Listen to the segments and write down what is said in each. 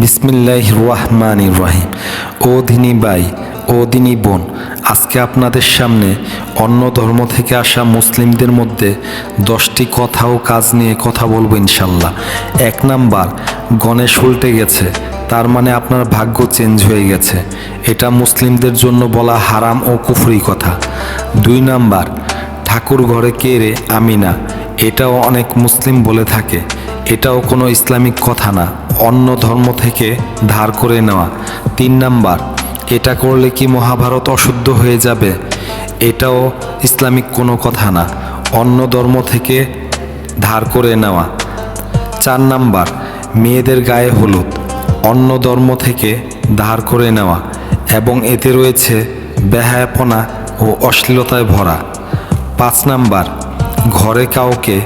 বিসমিল্লাহির রহমানির রহিম। ও দিনী ভাই, ও দিনী বোন, আজকে আপনাদের সামনে অন্য ধর্ম থেকে আসা মুসলিমদের মধ্যে 10টি কথা ও কাজ নিয়ে কথা বলবো ইনশাল্লাহ। 1 নাম্বার, গণেশ উল্টে গেছে, তার মানে আপনার ভাগ্য চেঞ্জ হয়ে গেছে। এটা মুসলিমদের জন্য বলা হারাম ও কুফরি কথা। 2 নাম্বার, ঠাকুর ঘরে কে রে, আমি না। এটাও অনেক মুসলিম বলে থাকে, এটাও কোনো ইসলামিক কথা না, অন্য ধর্ম থেকে ধার করে নেওয়া। 3 নাম্বার, এটা করলে কি মহাভারত অশুদ্ধ হয়ে যাবে? এটাও ইসলামিক কোনো কথা না, অন্য ধর্ম থেকে ধার করে নেওয়া। 4 নাম্বার, মেয়েদের গায়ে হলুদ, অন্য ধর্ম থেকে ধার করে নেওয়া এবং এতে রয়েছে বেহায়াপনা ও অশ্লীলতায় ভরা। 5 নাম্বার, ঘরে কাউকে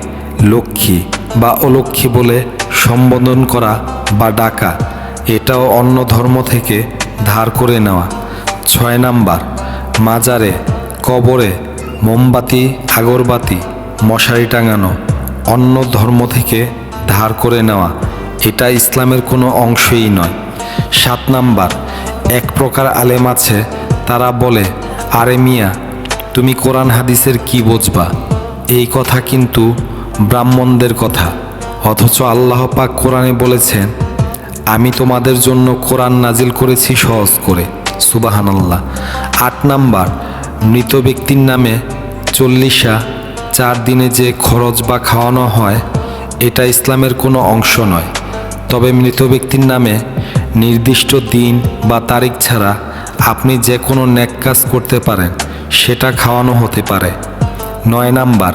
লক্ষ্মী বা অলক্ষ্মী বলে সম্বোধন করা বা ডাকা, এটাও অন্য ধর্ম থেকে ধার করে নেওয়া। 6 নাম্বার, মাজারে কবরে মোমবাতি আগরবাতি মশারি টাঙানো, অন্য ধর্ম থেকে ধার করে নেওয়া, এটা ইসলামের কোনো অংশই নয়। 7 নাম্বার, এক প্রকার আলেম আছে, তারা বলে, আরে মিয়া তুমি কোরআন হাদিসের কি বুঝবা? এই কথা কিন্তু ব্রাহ্মণদের কথা, অথচ আল্লাহ পাক কোরআনে বলেছেন, আমি তোমাদের জন্য কোরআন নাজিল করেছি সহজ করে। সুবহানাল্লাহ। 8 নাম্বার, মৃত ব্যক্তির নামে 40 4 দিনে যে খরচ বা খাওয়ানো হয়, এটা ইসলামের কোনো অংশ নয়। তবে মৃত ব্যক্তির নামে নির্দিষ্ট দিন বা তারিখ ছাড়া আপনি যে কোনো নেক কাজ করতে পারেন, সেটা খাওয়ানো হতে পারে। 9 নাম্বার,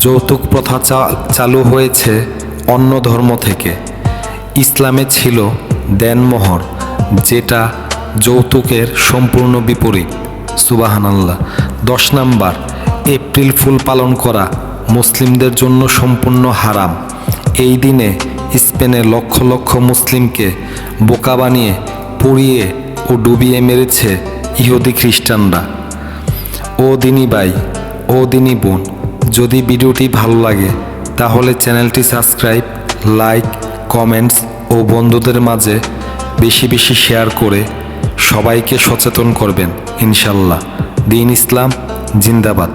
যৌতুক প্রথা চালু হয়েছে অন্য ধর্ম থেকে। ইসলামে ছিল দেনমোহর, যেটা যৌতুকের সম্পূর্ণ বিপরীত। সুবহানাল্লাহ। 10 নাম্বার, এপ্রিল ফুল পালন করা মুসলিমদের জন্য সম্পূর্ণ হারাম। এই দিনে স্পেনে লক্ষ লক্ষ মুসলিমকে বোকা বানিয়ে পুড়িয়ে ও ডুবিয়ে মেরেছে ইহুদি খ্রিস্টানরা। ও দিনী ভাই, ও দিনী বোন, যদি ভিডিওটি ভালো লাগে তাহলে চ্যানেলটি সাবস্ক্রাইব, লাইক, কমেন্টস ও বন্ধুদের মাঝে বেশি বেশি শেয়ার করে সবাইকে সচেতন করবেন ইনশাল্লাহ। দ্বীন ইসলাম জিন্দাবাদ।